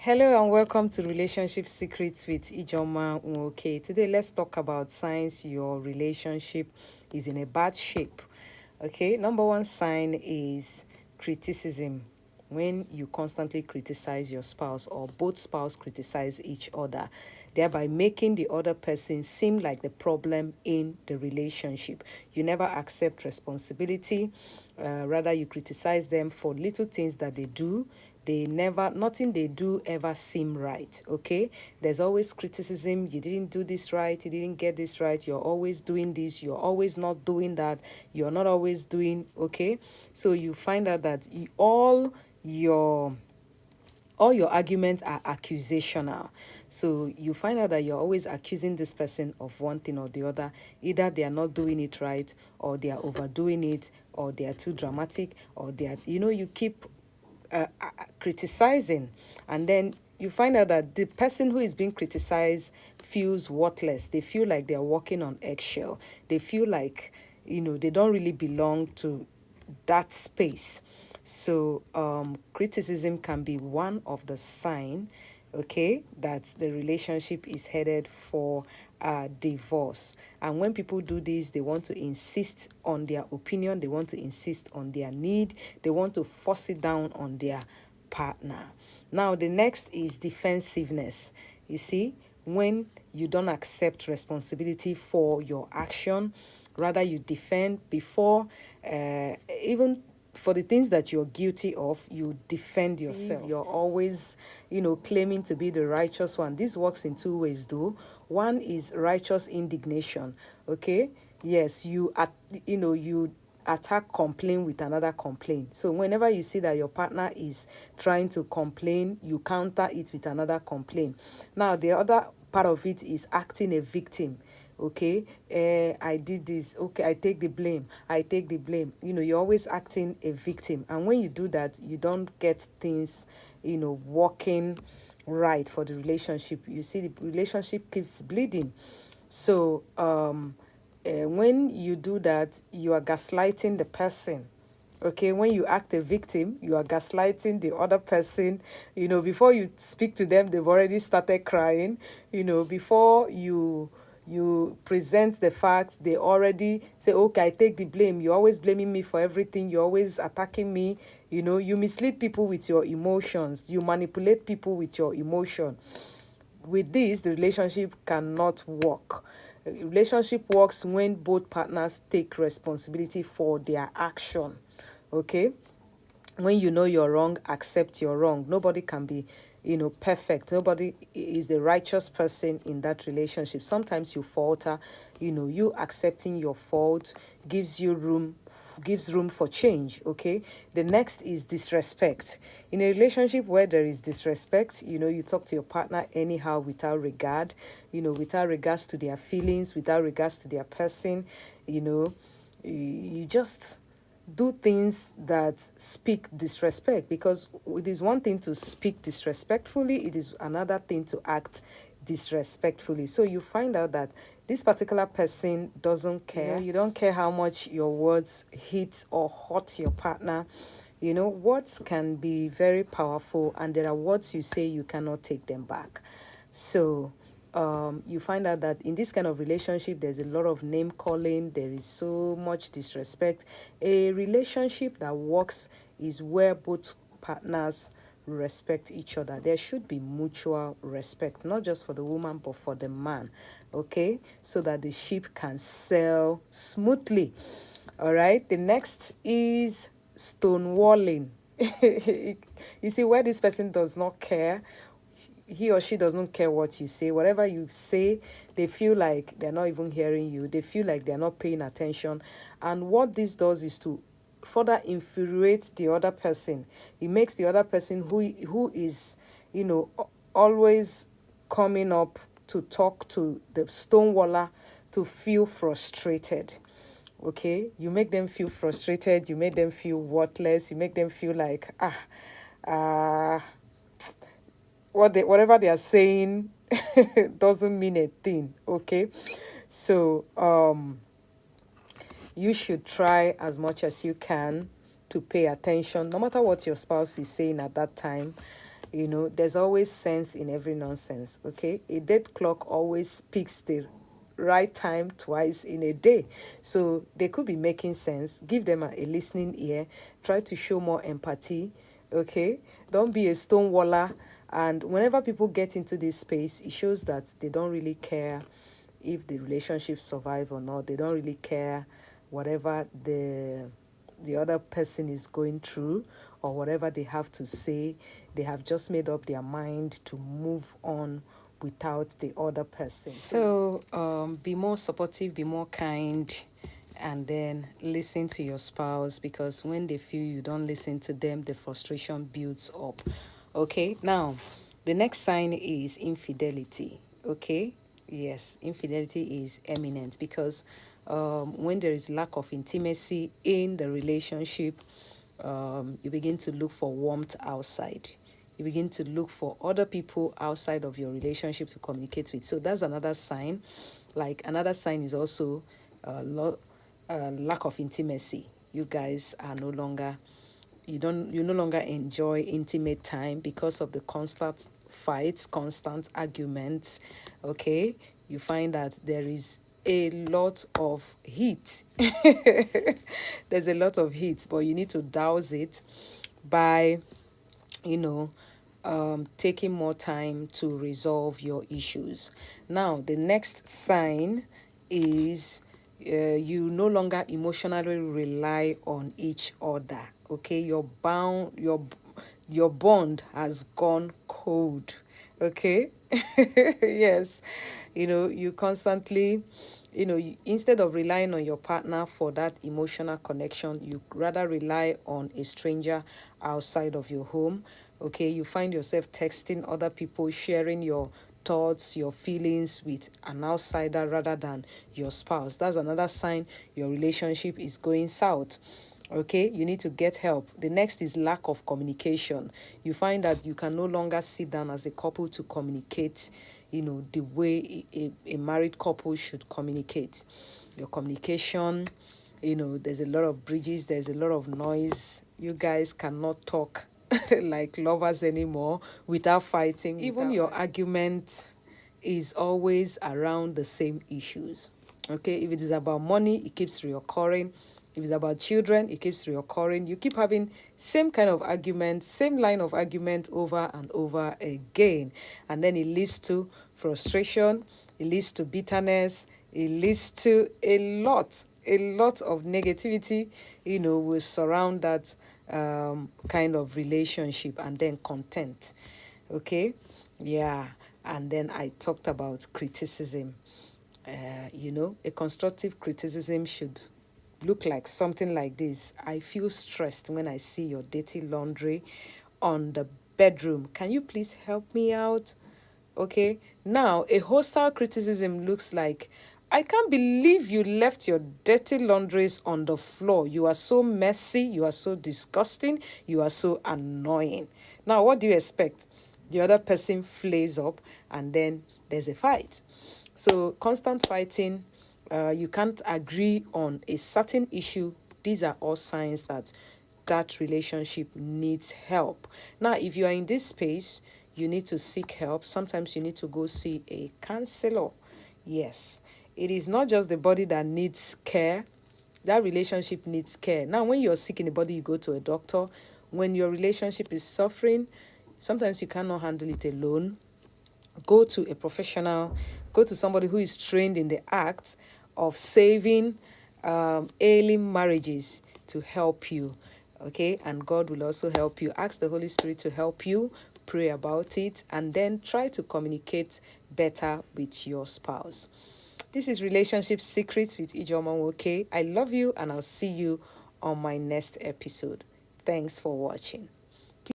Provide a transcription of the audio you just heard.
Hello and welcome to Relationship Secrets with Ijoma Nwoke. Today, let's talk about signs your relationship is in a bad shape. Okay, number one sign is criticism. When you constantly criticize your spouse or both spouse criticize each other, thereby making the other person seem like the problem in the relationship. You never accept responsibility. Rather, you criticize them for little things that they do. Nothing they do ever seem right. Okay, there's always criticism. You didn't do this right, you didn't get this right, you're always doing this, you're always not doing that, you're not always doing. Okay, so you find out that your all your arguments are accusational. So you find out that you're always accusing this person of one thing or the other. Either they are not doing it right, or they are overdoing it, or they are too dramatic, or they are, you keep criticizing, and then you find out that the person who is being criticized feels worthless. They feel like they're walking on eggshell. They feel like, they don't really belong to that space. So criticism can be one of the sign, okay, that the relationship is headed for divorce. And when people do this, they want to insist on their opinion, they want to insist on their need, they want to force it down on their partner. Now, the next is defensiveness. You see, when you don't accept responsibility for your action, rather you defend before even for the things that you're guilty of, you defend yourself. You're always, claiming to be the righteous one. This works in two ways, though. One is righteous indignation. Okay, yes, you attack complaint with another complaint. So whenever you see that your partner is trying to complain, you counter it with another complaint. Now, the other part of it is acting a victim. Okay, I did this. Okay, I take the blame. You're always acting a victim, and when you do that, you don't get things working right for the relationship. You see, the relationship keeps bleeding. So when you do that, you are gaslighting the person. Okay, when you act a victim, you are gaslighting the other person. Before you speak to them, they've already started crying. Before you present the facts, they already say, okay, I take the blame. You're always blaming me for everything. You're always attacking me. You mislead people with your emotions. You manipulate people with your emotion. With this, the relationship cannot work. A relationship works when both partners take responsibility for their action. Okay, when you know you're wrong, accept you're wrong. Nobody can be perfect. Nobody is the righteous person in that relationship. Sometimes you falter. You accepting your fault gives room for change. Okay, the next is disrespect. In a relationship where there is disrespect, you talk to your partner anyhow, without regard, without regards to their feelings, without regards to their person. You just do things that speak disrespect, because it is one thing to speak disrespectfully, it is another thing to act disrespectfully. So you find out that this particular person doesn't care. You don't care how much your words hit or hurt your partner. Words can be very powerful, and there are words you say you cannot take them back. So you find out that in this kind of relationship, there's a lot of name calling, there is so much disrespect. A relationship that works is where both partners respect each other. There should be mutual respect, not just for the woman, but for the man. Okay, so that the ship can sail smoothly. All right, the next is stonewalling. You see, where this person does not care, he or she doesn't care what you say. Whatever you say, they feel like they're not even hearing you. They feel like they're not paying attention. And what this does is to further infuriate the other person. It makes the other person who is, always coming up to talk to the stonewaller to feel frustrated. Okay, you make them feel frustrated, you make them feel worthless, you make them feel like whatever they are saying doesn't mean a thing. Okay, so you should try as much as you can to pay attention, no matter what your spouse is saying at that time. You know, there's always sense in every nonsense, okay? A dead clock always speaks the right time twice in a day. So they could be making sense. Give them a listening ear. Try to show more empathy, okay? Don't be a stonewaller. And whenever people get into this space, it shows that they don't really care if the relationship survive or not. They don't really care whatever the other person is going through or whatever they have to say. They have just made up their mind to move on without the other person. So be more supportive, be more kind, and then listen to your spouse, because when they feel you don't listen to them, the frustration builds up. Okay, now the next sign is infidelity. Okay, yes, infidelity is eminent because when there is lack of intimacy in the relationship, you begin to look for warmth outside. You begin to look for other people outside of your relationship to communicate with. So that's another sign. Like another sign is also lack of intimacy. You guys are no longer, you no longer enjoy intimate time because of the constant fights, constant arguments. Okay, you find that there is a lot of heat. There's a lot of heat, but you need to douse it by, you know, taking more time to resolve your issues. Now, the next sign is you no longer emotionally rely on each other. Okay, your bond has gone cold. Okay, yes, you constantly, instead of relying on your partner for that emotional connection, you rather rely on a stranger outside of your home. Okay, you find yourself texting other people, sharing your thoughts, your feelings with an outsider rather than your spouse. That's another sign your relationship is going south. Okay, you need to get help. The next is lack of communication. You find that you can no longer sit down as a couple to communicate, the way a married couple should communicate. Your communication, there's a lot of bridges, there's a lot of noise. You guys cannot talk like lovers anymore without fighting. Even your argument is always around the same issues. Okay, if it is about money, it keeps reoccurring. If it's about children, it keeps reoccurring. You keep having same kind of argument, same line of argument over and over again. And then it leads to frustration, it leads to bitterness, it leads to a lot of negativity, will surround that kind of relationship, and then content. Okay, yeah. And then I talked about criticism. A constructive criticism should look like something like this. I feel stressed when I see your dirty laundry on the bedroom. Can you please help me out? Okay, now a hostile criticism looks like, I can't believe you left your dirty laundries on the floor. You are so messy, you are so disgusting, you are so annoying. Now, what do you expect? The other person flares up and then there's a fight. So, constant fighting, you can't agree on a certain issue. These are all signs that relationship needs help. Now, if you are in this space, you need to seek help. Sometimes you need to go see a counselor. Yes, it is not just the body that needs care. That relationship needs care. Now, when you're sick in the body, you go to a doctor. When your relationship is suffering, sometimes you cannot handle it alone. Go to a professional, go to somebody who is trained in the act of saving ailing marriages to help you. Okay, and God will also help you. Ask the Holy Spirit to help you, pray about it, and then try to communicate better with your spouse. This is Relationship Secrets with Ijeoma Nwoke. I love you, and I'll see you on my next episode. Thanks for watching.